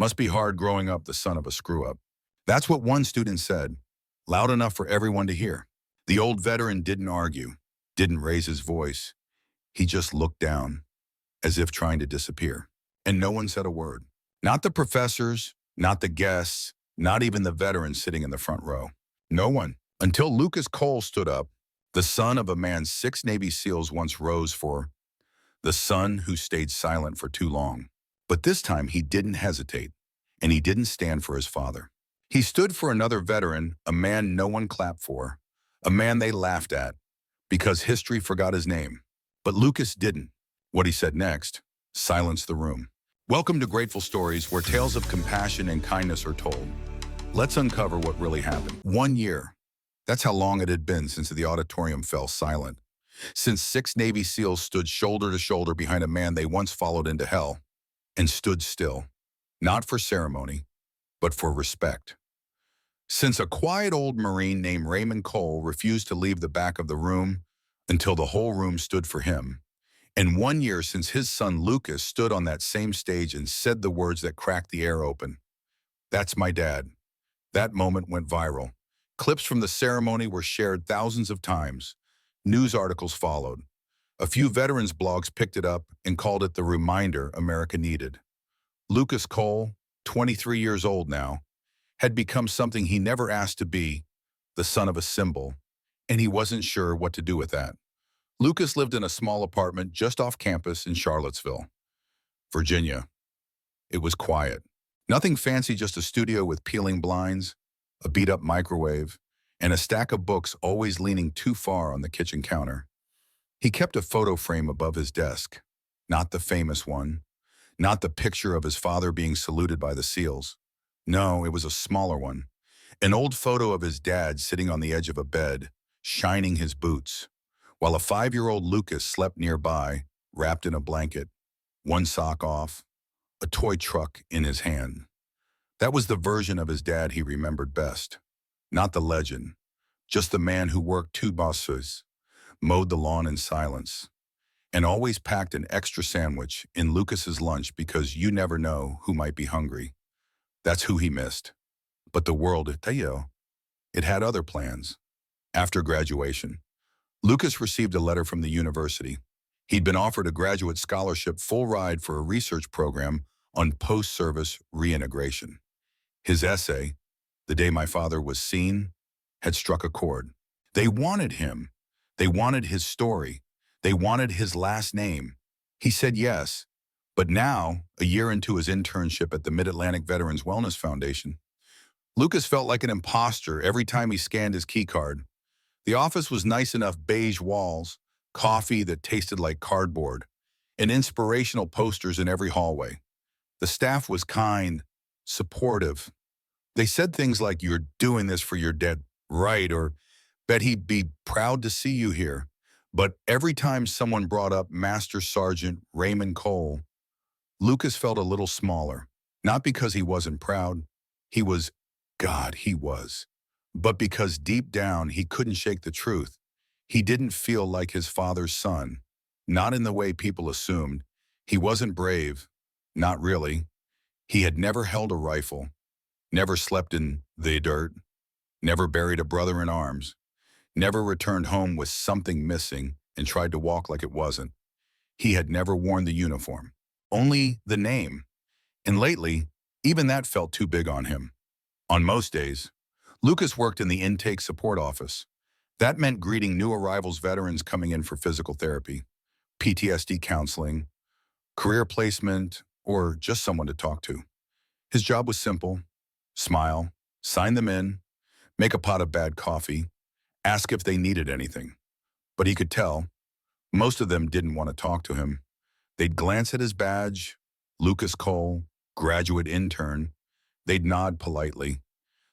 Must be hard growing up the son of a screw-up. That's what one student said, loud enough for everyone to hear. The old veteran didn't argue, didn't raise his voice. He just looked down, as if trying to disappear. And no one said a word. Not the professors, not the guests, not even the veterans sitting in the front row. No one. Until Lucas Cole stood up, the son of a man 6 Navy SEALs once rose for, the son who stayed silent for too long. But this time he didn't hesitate, and he didn't stand for his father. He stood for another veteran, a man no one clapped for, a man they laughed at, because history forgot his name. But Lucas didn't. What he said next silenced the room. Welcome to Grateful Stories, where tales of compassion and kindness are told. Let's uncover what really happened. 1 year. That's how long it had been since the auditorium fell silent. Since 6 Navy SEALs stood shoulder to shoulder behind a man they once followed into hell, and stood still, not for ceremony, but for respect. Since a quiet old Marine named Raymond Cole refused to leave the back of the room until the whole room stood for him. And 1 year since his son Lucas stood on that same stage and said the words that cracked the air open. That's my dad. That moment went viral. Clips from the ceremony were shared thousands of times. News articles followed. A few veterans blogs picked it up and called it the reminder America needed. Lucas Cole, 23 years old now, had become something he never asked to be, the son of a symbol, and he wasn't sure what to do with that. Lucas lived in a small apartment just off campus in Charlottesville, Virginia. It was quiet. Nothing fancy, just a studio with peeling blinds, a beat-up microwave, and a stack of books always leaning too far on the kitchen counter. He kept a photo frame above his desk, not the famous one, not the picture of his father being saluted by the SEALs. No, it was a smaller one, an old photo of his dad sitting on the edge of a bed, shining his boots, while a 5-year-old Lucas slept nearby, wrapped in a blanket, one sock off, a toy truck in his hand. That was the version of his dad he remembered best. Not the legend, just the man who worked 2 bosses, mowed the lawn in silence, and always packed an extra sandwich in Lucas's lunch because you never know who might be hungry. That's who he missed. But the world, it had other plans. After graduation, Lucas received a letter from the university. He'd been offered a graduate scholarship full ride for a research program on post-service reintegration. His essay, The Day My Father Was Seen, had struck a chord. They wanted him. They wanted his story. They wanted his last name. He said yes. But now, a year into his internship at the Mid-Atlantic Veterans Wellness Foundation, Lucas felt like an imposter every time he scanned his keycard. The office was nice enough beige walls, coffee that tasted like cardboard, and inspirational posters in every hallway. The staff was kind, supportive. They said things like, "You're doing this for your dad, right?" or "Bet he'd be proud to see you here." But every time someone brought up Master Sergeant Raymond Cole, Lucas felt a little smaller. Not because he wasn't proud. He was, God, he was. But because deep down he couldn't shake the truth. He didn't feel like his father's son. Not in the way people assumed. He wasn't brave. Not really. He had never held a rifle. Never slept in the dirt. Never buried a brother in arms. Never returned home with something missing and tried to walk like it wasn't. He had never worn the uniform. Only the name. And lately, even that felt too big on him. On most days, Lucas worked in the intake support office. That meant greeting new arrivals veterans coming in for physical therapy, PTSD counseling, career placement, or just someone to talk to. His job was simple: smile, sign them in, make a pot of bad coffee, ask if they needed anything. But he could tell, most of them didn't want to talk to him. They'd glance at his badge, Lucas Cole, graduate intern. They'd nod politely,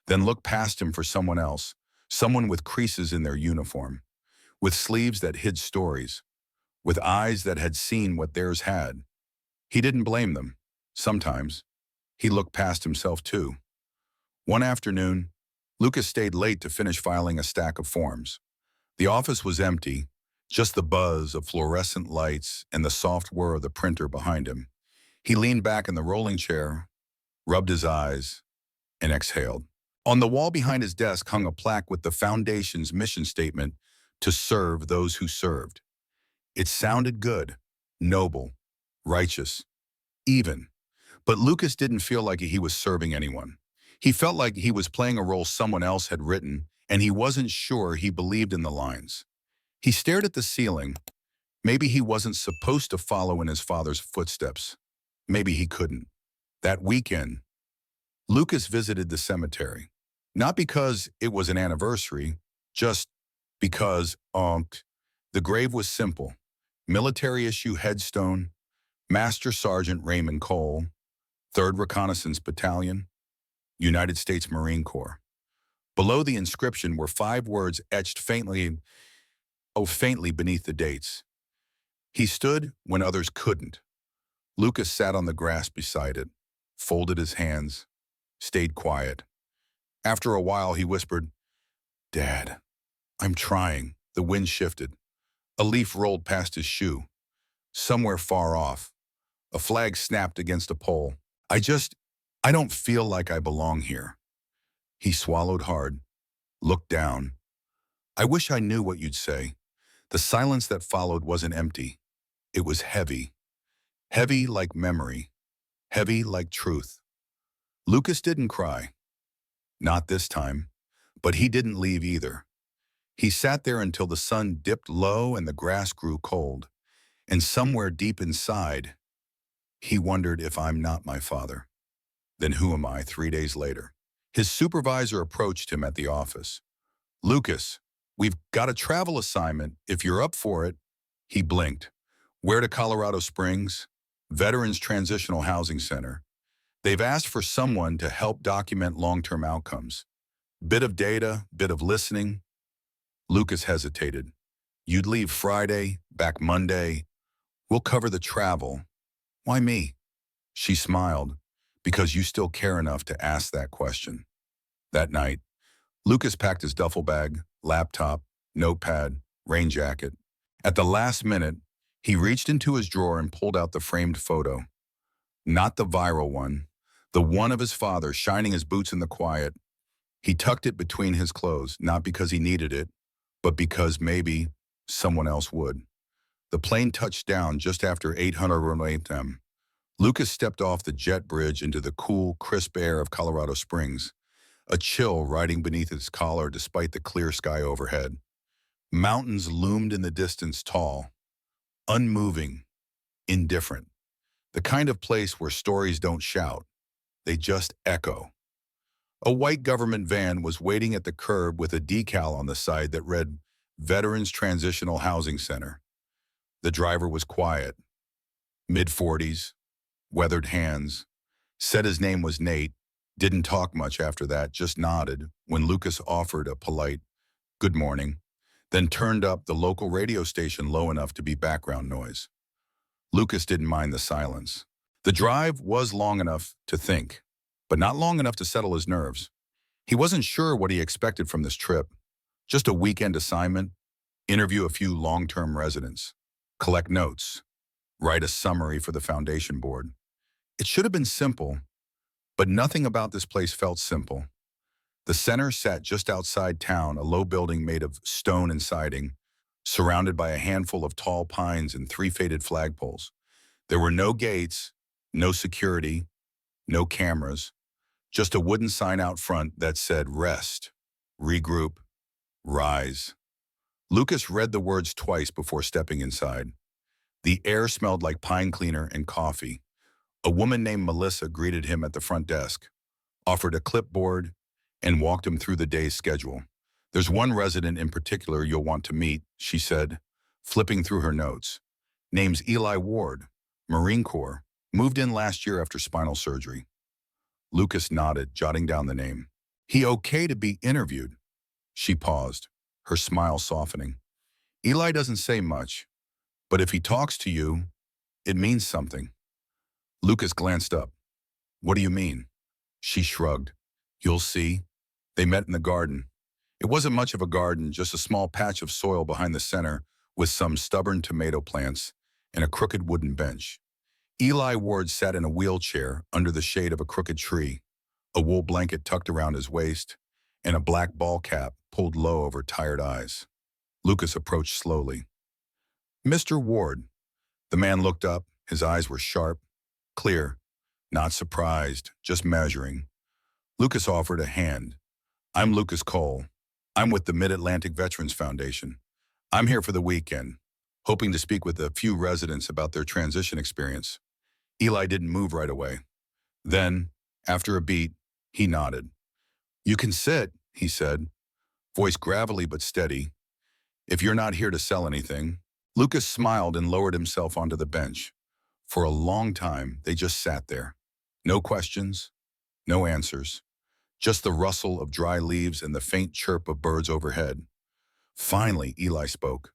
then look past him for someone else, someone with creases in their uniform, with sleeves that hid stories, with eyes that had seen what theirs had. He didn't blame them. Sometimes he looked past himself too. One afternoon, Lucas stayed late to finish filing a stack of forms. The office was empty, just the buzz of fluorescent lights and the soft whir of the printer behind him. He leaned back in the rolling chair, rubbed his eyes, and exhaled. On the wall behind his desk hung a plaque with the Foundation's mission statement, to serve those who served. It sounded good, noble, righteous, even. But Lucas didn't feel like he was serving anyone. He felt like he was playing a role someone else had written, and he wasn't sure he believed in the lines. He stared at the ceiling. Maybe he wasn't supposed to follow in his father's footsteps. Maybe he couldn't. That weekend, Lucas visited the cemetery. Not because it was an anniversary, just because the grave was simple. Military-issue headstone, Master Sergeant Raymond Cole, 3rd Reconnaissance Battalion, United States Marine Corps. Below the inscription were 5 words etched faintly beneath the dates. He stood when others couldn't. Lucas sat on the grass beside it, folded his hands, stayed quiet. After a while, he whispered, "Dad, I'm trying." The wind shifted. A leaf rolled past his shoe. Somewhere far off, a flag snapped against a pole. I don't feel like I belong here." He swallowed hard, looked down. "I wish I knew what you'd say." The silence that followed wasn't empty. It was heavy. Heavy like memory. Heavy like truth. Lucas didn't cry. Not this time. But he didn't leave either. He sat there until the sun dipped low and the grass grew cold. And somewhere deep inside, he wondered, if I'm not my father, then who am I? 3 days later, his supervisor approached him at the office. "Lucas, we've got a travel assignment, if you're up for it." He blinked. "Where to Colorado Springs?" "Veterans Transitional Housing Center. They've asked for someone to help document long-term outcomes. Bit of data, bit of listening." Lucas hesitated. "You'd leave Friday, back Monday. We'll cover the travel." "Why me?" She smiled. "Because you still care enough to ask that question." That night, Lucas packed his duffel bag, laptop, notepad, rain jacket. At the last minute, he reached into his drawer and pulled out the framed photo. Not the viral one, the one of his father shining his boots in the quiet. He tucked it between his clothes, not because he needed it, but because maybe someone else would. The plane touched down just after 808 m. Lucas stepped off the jet bridge into the cool, crisp air of Colorado Springs, a chill riding beneath his collar despite the clear sky overhead. Mountains loomed in the distance, tall, unmoving, indifferent. The kind of place where stories don't shout, they just echo. A white government van was waiting at the curb with a decal on the side that read, "Veterans Transitional Housing Center." The driver was quiet, mid-40s, weathered hands, said his name was Nate, didn't talk much after that, just nodded when Lucas offered a polite, "Good morning," then turned up the local radio station low enough to be background noise. Lucas didn't mind the silence. The drive was long enough to think, but not long enough to settle his nerves. He wasn't sure what he expected from this trip. Just a weekend assignment, interview a few long-term residents, collect notes, write a summary for the foundation board. It should have been simple, but nothing about this place felt simple. The center sat just outside town, a low building made of stone and siding, surrounded by a handful of tall pines and 3 faded flagpoles. There were no gates, no security, no cameras, just a wooden sign out front that said rest, regroup, rise. Lucas read the words twice before stepping inside. The air smelled like pine cleaner and coffee. A woman named Melissa greeted him at the front desk, offered a clipboard, and walked him through the day's schedule. "There's one resident in particular you'll want to meet," she said, flipping through her notes. "Name's Eli Ward, Marine Corps, moved in last year after spinal surgery." Lucas nodded, jotting down the name. "He okay to be interviewed?" She paused, her smile softening. "Eli doesn't say much, but if he talks to you, it means something." Lucas glanced up. "What do you mean?" She shrugged. "You'll see." They met in the garden. It wasn't much of a garden, just a small patch of soil behind the center with some stubborn tomato plants and a crooked wooden bench. Eli Ward sat in a wheelchair under the shade of a crooked tree, a wool blanket tucked around his waist, and a black ball cap pulled low over tired eyes. Lucas approached slowly. "Mr. Ward." The man looked up. His eyes were sharp, clear, not surprised, just measuring. Lucas offered a hand. "I'm Lucas Cole. I'm with the Mid-Atlantic Veterans Foundation. I'm here for the weekend, hoping to speak with a few residents about their transition experience." Eli didn't move right away. Then, after a beat, he nodded. "You can sit," he said, voice gravelly but steady. "If you're not here to sell anything." Lucas smiled and lowered himself onto the bench. For a long time, they just sat there. No questions, no answers, just the rustle of dry leaves and the faint chirp of birds overhead. Finally, Eli spoke.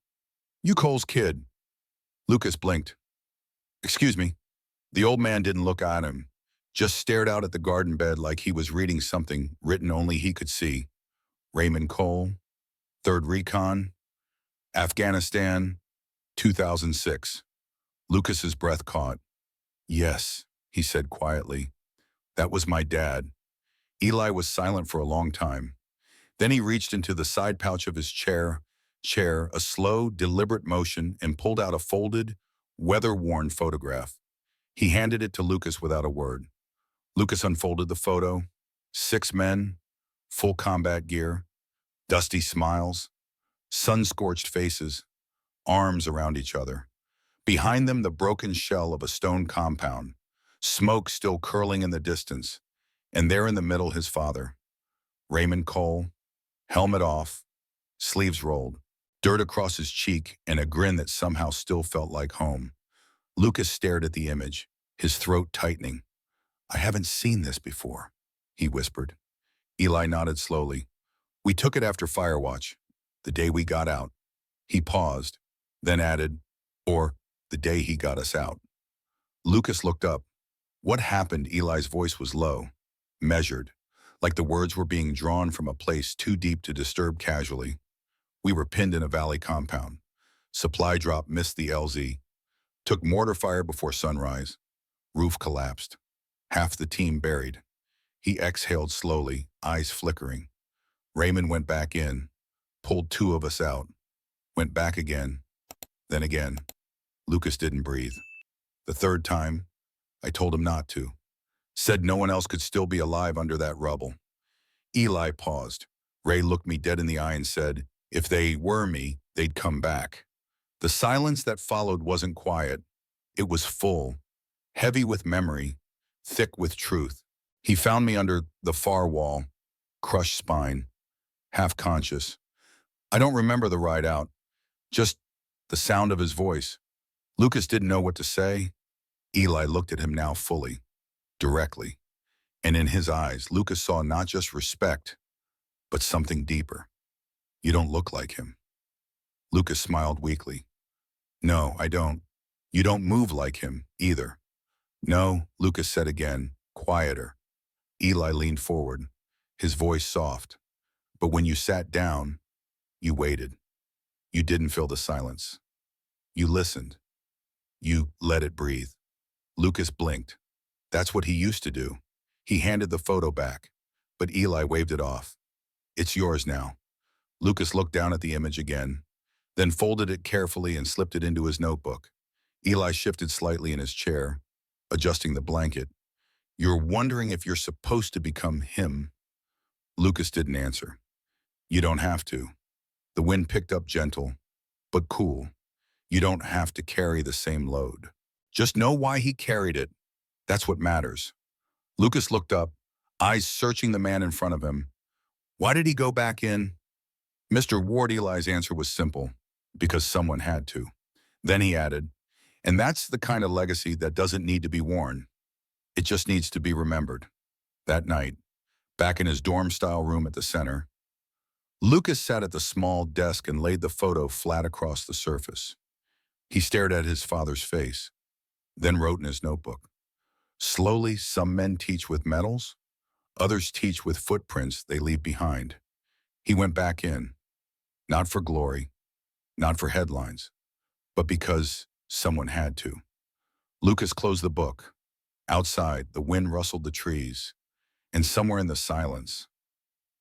"You Cole's kid." Lucas blinked. "Excuse me." The old man didn't look at him, just stared out at the garden bed like he was reading something written only he could see. "Raymond Cole, 3rd Recon, Afghanistan, 2006. Lucas's breath caught. "Yes," he said quietly. "That was my dad." Eli was silent for a long time. Then he reached into the side pouch of his chair, a slow, deliberate motion, and pulled out a folded, weather-worn photograph. He handed it to Lucas without a word. Lucas unfolded the photo. 6 men, full combat gear, dusty smiles, sun-scorched faces, arms around each other. Behind them, the broken shell of a stone compound, smoke still curling in the distance, and there in the middle his father, Raymond Cole, helmet off, sleeves rolled, dirt across his cheek, and a grin that somehow still felt like home. Lucas stared at the image, his throat tightening. "I haven't seen this before," he whispered. Eli nodded slowly. "We took it after Firewatch, the day we got out." He paused, then added, "Or the day he got us out." Lucas looked up. "What happened?" Eli's voice was low, measured, like the words were being drawn from a place too deep to disturb casually. "We were pinned in a valley compound. Supply drop missed the LZ. Took mortar fire before sunrise. Roof collapsed. Half the team buried." He exhaled slowly, eyes flickering. "Raymond went back in, pulled 2 of us out, went back again, then again." Lucas didn't breathe. "The 3rd time, I told him not to. Said no one else could still be alive under that rubble." Eli paused. "Ray looked me dead in the eye and said, if they were me, they'd come back." The silence that followed wasn't quiet. It was full, heavy with memory, thick with truth. "He found me under the far wall, crushed spine, half conscious. I don't remember the ride out, just the sound of his voice." Lucas didn't know what to say. Eli looked at him now fully, directly, and in his eyes, Lucas saw not just respect, but something deeper. "You don't look like him." Lucas smiled weakly. "No, I don't. You don't move like him, either." "No," Lucas said again, quieter. Eli leaned forward, his voice soft. "But when you sat down, you waited. You didn't fill the silence. You listened. You let it breathe." Lucas blinked. That's what he used to do. He handed the photo back, but Eli waved it off. "It's yours now." Lucas looked down at the image again, then folded it carefully and slipped it into his notebook. Eli shifted slightly in his chair, adjusting the blanket. "You're wondering if you're supposed to become him." Lucas didn't answer. "You don't have to." The wind picked up gentle, but cool. "You don't have to carry the same load. Just know why he carried it. That's what matters." Lucas looked up, eyes searching the man in front of him. "Why did he go back in?" "Mr. Ward," Eli's answer was simple. "Because someone had to." Then he added, "And that's the kind of legacy that doesn't need to be worn. It just needs to be remembered." That night, back in his dorm-style room at the center, Lucas sat at the small desk and laid the photo flat across the surface. He stared at his father's face, then wrote in his notebook. "Slowly, some men teach with medals, others teach with footprints they leave behind." He went back in, not for glory, not for headlines, but because someone had to. Lucas closed the book. Outside, the wind rustled the trees, and somewhere in the silence,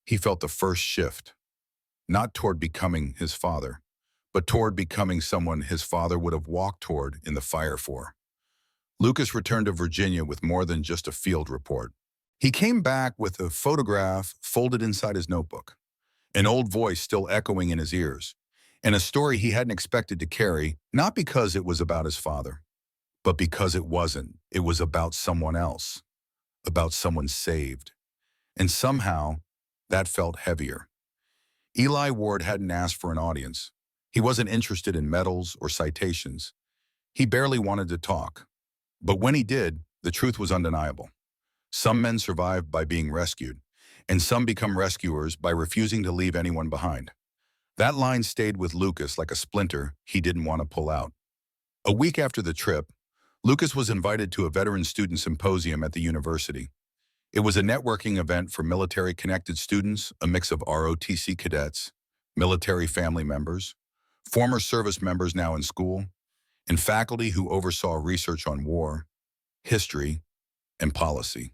he felt the first shift, not toward becoming his father, but toward becoming someone his father would have walked toward in the fire for. Lucas returned to Virginia with more than just a field report. He came back with a photograph folded inside his notebook, an old voice still echoing in his ears, and a story he hadn't expected to carry, not because it was about his father, but because it wasn't. It was about someone else, about someone saved. And somehow, that felt heavier. Eli Ward hadn't asked for an audience. He wasn't interested in medals or citations. He barely wanted to talk. But when he did, the truth was undeniable. Some men survive by being rescued, and some become rescuers by refusing to leave anyone behind. That line stayed with Lucas like a splinter he didn't want to pull out. A week after the trip, Lucas was invited to a veteran student symposium at the university. It was a networking event for military-connected students, a mix of ROTC cadets, military family members, former service members now in school, and faculty who oversaw research on war, history, and policy.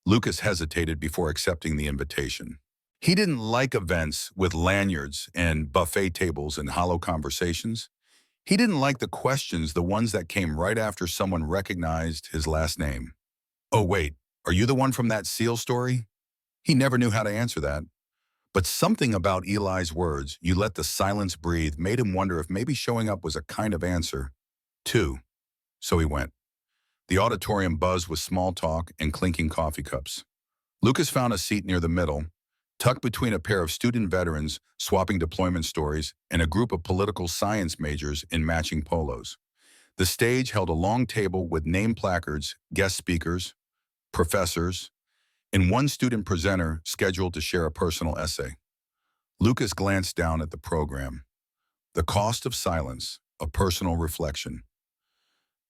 Lucas hesitated before accepting the invitation. He didn't like events with lanyards and buffet tables and hollow conversations. He didn't like the questions, the ones that came right after someone recognized his last name. "Oh, wait, are you the one from that SEAL story?" He never knew how to answer that. But something about Eli's words, "You let the silence breathe," made him wonder if maybe showing up was a kind of answer, too. So he went. The auditorium buzzed with small talk and clinking coffee cups. Lucas found a seat near the middle, tucked between a pair of student veterans swapping deployment stories and a group of political science majors in matching polos. The stage held a long table with name placards, guest speakers, professors, and one student presenter scheduled to share a personal essay. Lucas glanced down at the program. The Cost of Silence, a Personal Reflection.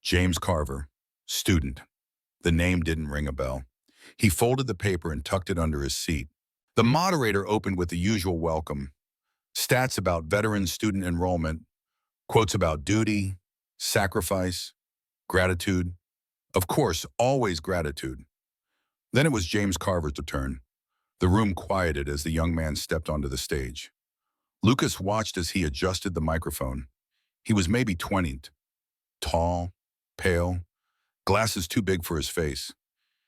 James Carver, student. The name didn't ring a bell. He folded the paper and tucked it under his seat. The moderator opened with the usual welcome. Stats about veteran student enrollment, quotes about duty, sacrifice, gratitude. Of course, always gratitude. Then it was James Carver's turn. The room quieted as the young man stepped onto the stage. Lucas watched as he adjusted the microphone. He was maybe 20, tall, pale, glasses too big for his face.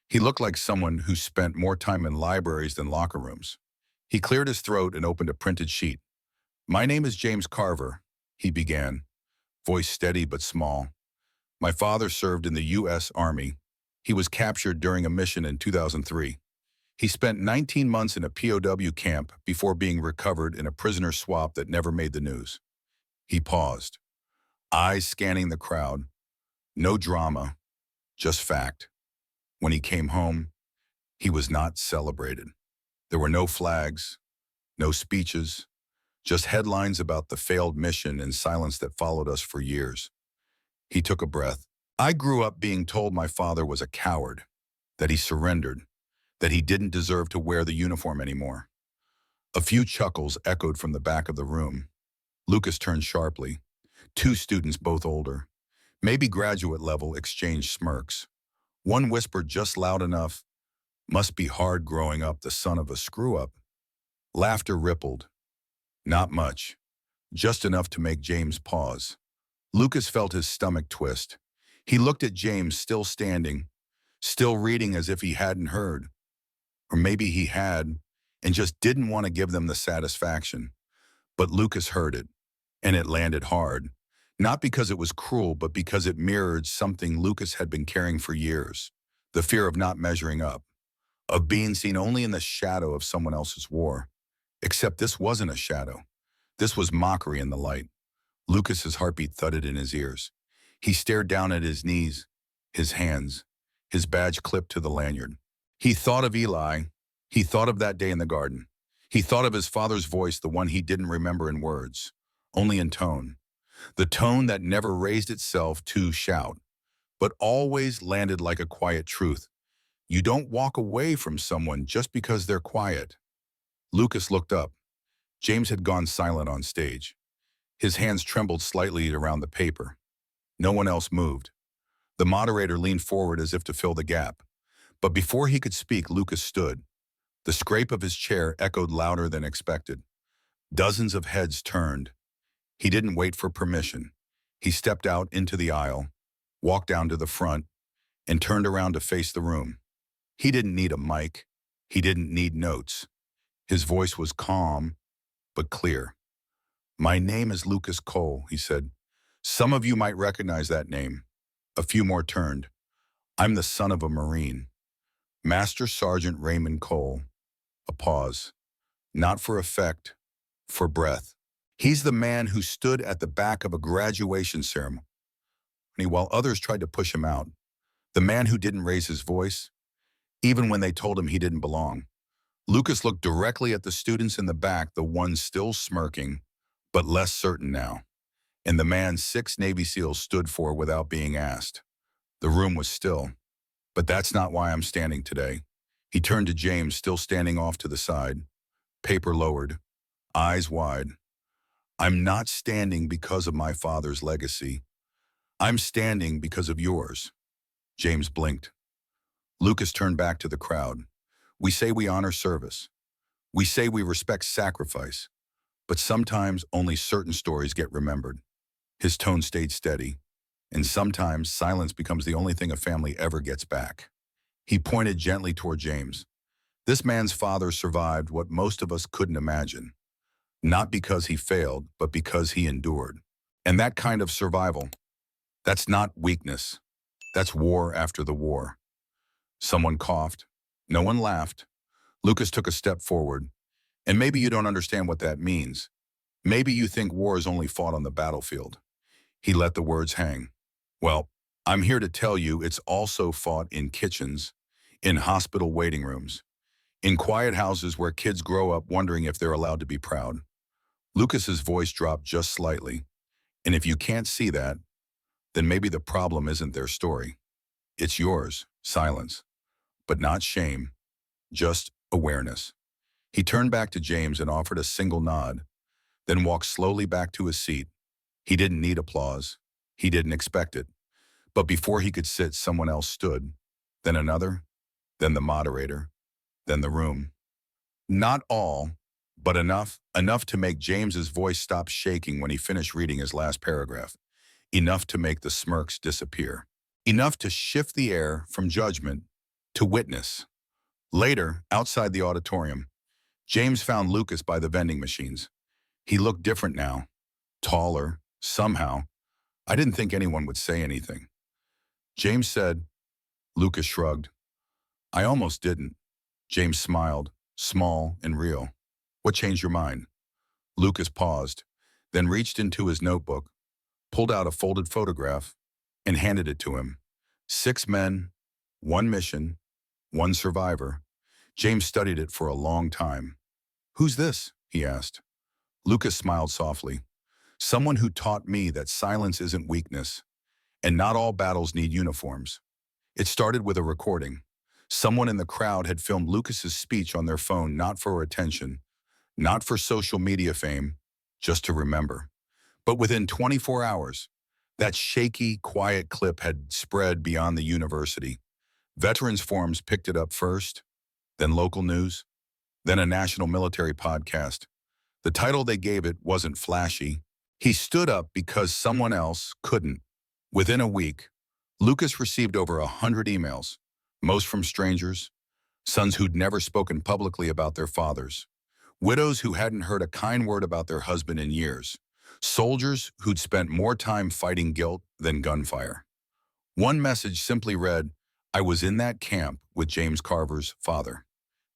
He looked like someone who spent more time in libraries than locker rooms. He cleared his throat and opened a printed sheet. "My name is James Carver," he began, voice steady but small. "My father served in the U.S. Army. He was captured during a mission in 2003. He spent 19 months in a POW camp before being recovered in a prisoner swap that never made the news." He paused, eyes scanning the crowd. No drama, just fact. When he came home, he was not celebrated. There were no flags, no speeches, just headlines about the failed mission and silence that followed us for years. He took a breath. "I grew up being told my father was a coward, that he surrendered, that he didn't deserve to wear the uniform anymore." A few chuckles echoed from the back of the room. Lucas turned sharply. Two students, both older, maybe graduate level, exchanged smirks. One whispered just loud enough, "Must be hard growing up the son of a screw-up." Laughter rippled. Not much, just enough to make James pause. Lucas felt his stomach twist. He looked at James, still standing, still reading as if he hadn't heard. Or maybe he had, and just didn't want to give them the satisfaction. But Lucas heard it, and it landed hard. Not because it was cruel, but because it mirrored something Lucas had been carrying for years. The fear of not measuring up, of being seen only in the shadow of someone else's war. Except this wasn't a shadow. This was mockery in the light. Lucas's heartbeat thudded in his ears. He stared down at his knees, his hands, his badge clipped to the lanyard. He thought of Eli. He thought of that day in the garden. He thought of his father's voice, the one he didn't remember in words, only in tone. The tone that never raised itself to shout, but always landed like a quiet truth. You don't walk away from someone just because they're quiet. Lucas looked up. James had gone silent on stage. His hands trembled slightly around the paper. No one else moved. The moderator leaned forward as if to fill the gap. But before he could speak, Lucas stood. The scrape of his chair echoed louder than expected. Dozens of heads turned. He didn't wait for permission. He stepped out into the aisle, walked down to the front, and turned around to face the room. He didn't need a mic. He didn't need notes. His voice was calm, but clear. "My name is Lucas Cole," he said. "Some of you might recognize that name." A few more turned. "I'm the son of a Marine. Master Sergeant Raymond Cole." A pause. Not for effect, for breath. "He's the man who stood at the back of a graduation ceremony while others tried to push him out. The man who didn't raise his voice, even when they told him he didn't belong." Lucas looked directly at the students in the back, the ones still smirking, but less certain now. And the man 6 Navy SEALs stood for without being asked. The room was still. "But that's not why I'm standing today." He turned to James, still standing off to the side, paper lowered, eyes wide. "I'm not standing because of my father's legacy. I'm standing because of yours." James blinked. Lucas turned back to the crowd. "We say we honor service. We say we respect sacrifice. But sometimes only certain stories get remembered." His tone stayed steady. "And sometimes silence becomes the only thing a family ever gets back." He pointed gently toward James. "This man's father survived what most of us couldn't imagine. Not because he failed, but because he endured. And that kind of survival, that's not weakness. That's war after the war." Someone coughed. No one laughed. Lucas took a step forward. "And maybe you don't understand what that means. Maybe you think war is only fought on the battlefield." He let the words hang. "Well, I'm here to tell you it's also fought in kitchens, in hospital waiting rooms, in quiet houses where kids grow up wondering if they're allowed to be proud." Lucas's voice dropped just slightly. "And if you can't see that, then maybe the problem isn't their story. It's yours." Silence. But not shame, just awareness. He turned back to James and offered a single nod, then walked slowly back to his seat. He didn't need applause. He didn't expect it. But before he could sit, someone else stood. Then another, then the moderator, then the room. Not all, but enough to make James's voice stop shaking when he finished reading his last paragraph. Enough to make the smirks disappear. Enough to shift the air from judgment to witness. Later, outside the auditorium, James found Lucas by the vending machines. He looked different now, taller, somehow. "I didn't think anyone would say anything." James said. Lucas shrugged. "I almost didn't." James smiled, small and real. "What changed your mind?" Lucas paused, then reached into his notebook, pulled out a folded photograph, and handed it to him. 6 men, 1 mission, 1 survivor. James studied it for a long time. "Who's this?" he asked. Lucas smiled softly. "Someone who taught me that silence isn't weakness, and not all battles need uniforms." It started with a recording. Someone in the crowd had filmed Lucas's speech on their phone, not for attention, not for social media fame, just to remember. But within 24 hours, that shaky, quiet clip had spread beyond the university. Veterans forums picked it up first, then local news, then a national military podcast. The title they gave it wasn't flashy. He stood up because someone else couldn't. Within a week, Lucas received over 100 emails, most from strangers, sons who'd never spoken publicly about their fathers, widows who hadn't heard a kind word about their husband in years, soldiers who'd spent more time fighting guilt than gunfire. One message simply read, "I was in that camp with James Carver's father.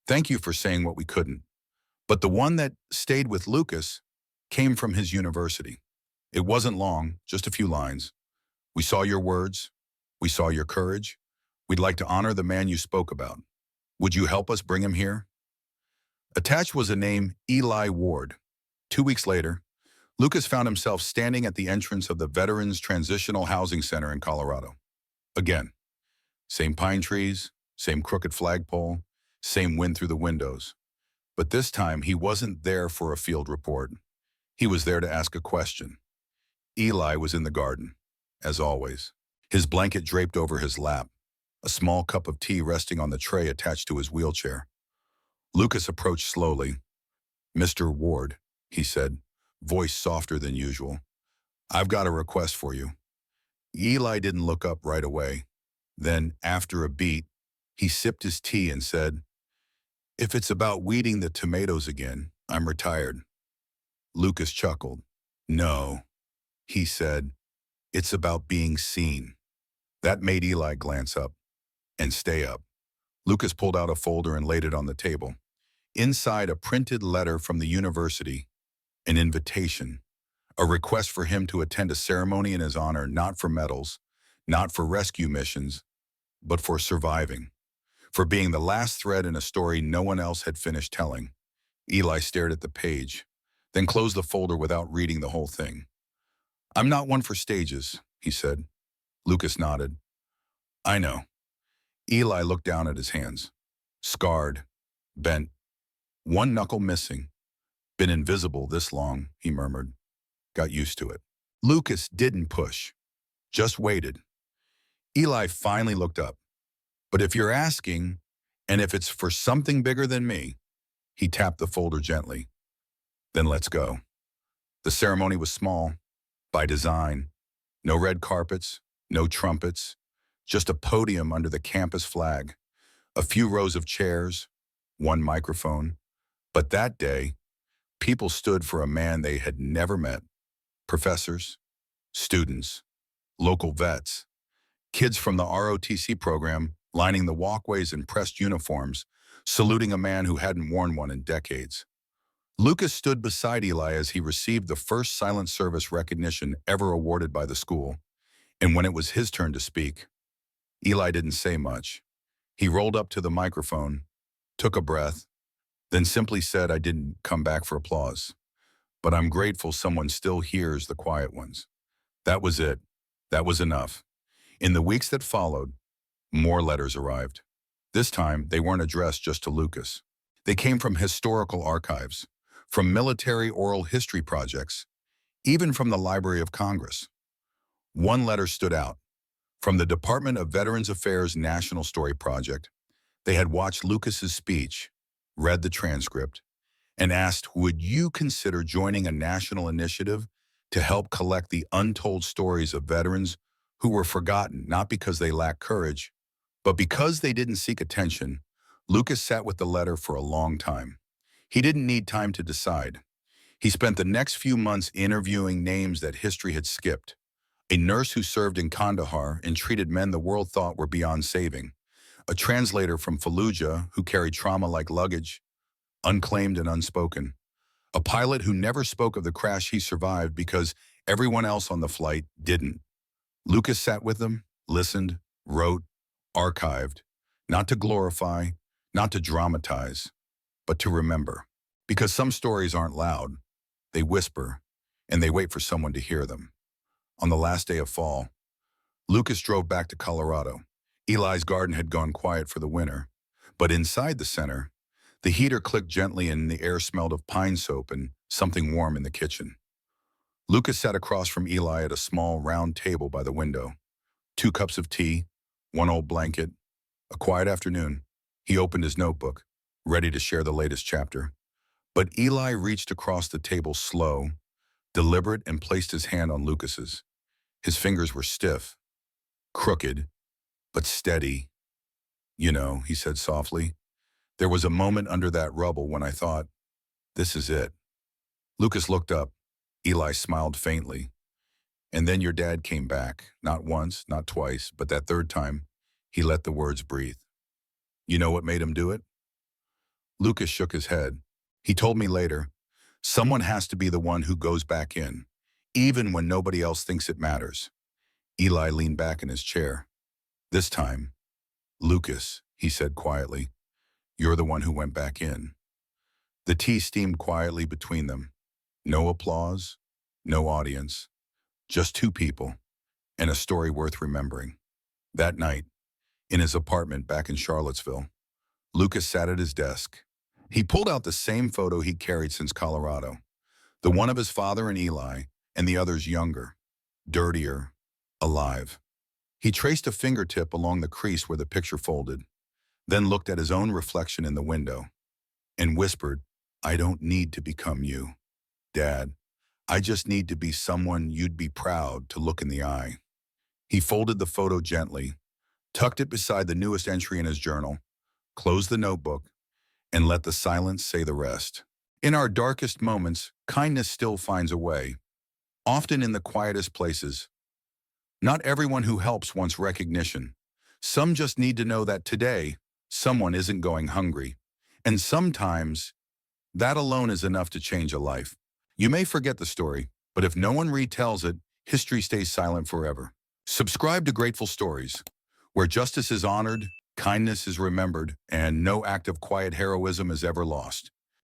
Thank you for saying what we couldn't." But the one that stayed with Lucas came from his university. It wasn't long, just a few lines. "We saw your words. We saw your courage. We'd like to honor the man you spoke about. Would you help us bring him here?" Attached was a name, Eli Ward. 2 weeks later, Lucas found himself standing at the entrance of the Veterans Transitional Housing Center in Colorado. Again, same pine trees, same crooked flagpole, same wind through the windows. But this time, he wasn't there for a field report. He was there to ask a question. Eli was in the garden, as always. his blanket draped over his lap, a small cup of tea resting on the tray attached to his wheelchair. Lucas approached slowly. "Mr. Ward," he said, voice softer than usual. "I've got a request for you." Eli didn't look up right away. Then, after a beat, he sipped his tea and said, "If it's about weeding the tomatoes again, I'm retired." Lucas chuckled. "No," he said, "it's about being seen." That made Eli glance up and stay up. Lucas pulled out a folder and laid it on the table. Inside, a printed letter from the university, an invitation, a request for him to attend a ceremony in his honor, not for medals, not for rescue missions, but for surviving, for being the last thread in a story no one else had finished telling. Eli stared at the page, then closed the folder without reading the whole thing. "I'm not one for stages," he said. Lucas nodded. "I know." Eli looked down at his hands. Scarred, bent, one knuckle missing. "Been invisible this long," he murmured. "Got used to it." Lucas didn't push, just waited. Eli finally looked up. "But if you're asking, and if it's for something bigger than me," he tapped the folder gently, "then let's go." The ceremony was small, by design. No red carpets, no trumpets, just a podium under the campus flag, a few rows of chairs, one microphone. But that day, people stood for a man they had never met. Professors, students, local vets, kids from the ROTC program lining the walkways in pressed uniforms, saluting a man who hadn't worn one in decades. Lucas stood beside Eli as he received the first silent service recognition ever awarded by the school, and when it was his turn to speak, Eli didn't say much. He rolled up to the microphone, took a breath, then simply said, "I didn't come back for applause, but I'm grateful someone still hears the quiet ones." That was it. That was enough. In the weeks that followed, more letters arrived. This time, they weren't addressed just to Lucas. They came from historical archives, from military oral history projects, even from the Library of Congress. One letter stood out. From the Department of Veterans Affairs National Story Project, they had watched Lucas's speech, read the transcript, and asked, "Would you consider joining a national initiative to help collect the untold stories of veterans who were forgotten, not because they lacked courage, but because they didn't seek attention?" Lucas sat with the letter for a long time. He didn't need time to decide. He spent the next few months interviewing names that history had skipped. A nurse who served in Kandahar and treated men the world thought were beyond saving. A translator from Fallujah who carried trauma like luggage, unclaimed and unspoken. A pilot who never spoke of the crash he survived because everyone else on the flight didn't. Lucas sat with them, listened, wrote, archived, not to glorify, not to dramatize, but to remember. Because some stories aren't loud, they whisper, and they wait for someone to hear them. On the last day of fall, Lucas drove back to Colorado. Eli's garden had gone quiet for the winter, but inside the center, the heater clicked gently and the air smelled of pine soap and something warm in the kitchen. Lucas sat across from Eli at a small, round table by the window. 2 cups of tea, one old blanket, a quiet afternoon. He opened his notebook, ready to share the latest chapter. But Eli reached across the table slow, deliberate, and placed his hand on Lucas's. His fingers were stiff, crooked, but steady. "You know," he said softly, "there was a moment under that rubble when I thought, this is it." Lucas looked up. Eli smiled faintly. "And then your dad came back, not once, not twice, but that third time, he let the words breathe. You know what made him do it?" Lucas shook his head. "He told me later, someone has to be the one who goes back in, even when nobody else thinks it matters." Eli leaned back in his chair. "This time, Lucas," he said quietly, "you're the one who went back in." The tea steamed quietly between them. No applause, no audience, just 2 people, and a story worth remembering. That night, in his apartment back in Charlottesville, Lucas sat at his desk. He pulled out the same photo he'd carried since Colorado, the one of his father and Eli, and the others younger, dirtier, alive. He traced a fingertip along the crease where the picture folded, then looked at his own reflection in the window and whispered, "I don't need to become you, Dad. I just need to be someone you'd be proud to look in the eye." He folded the photo gently, tucked it beside the newest entry in his journal, closed the notebook, and let the silence say the rest. In our darkest moments, kindness still finds a way, often in the quietest places. Not everyone who helps wants recognition. Some just need to know that today, someone isn't going hungry. And sometimes, that alone is enough to change a life. You may forget the story, but if no one retells it, history stays silent forever. Subscribe to Grateful Stories, where justice is honored, kindness is remembered, and no act of quiet heroism is ever lost.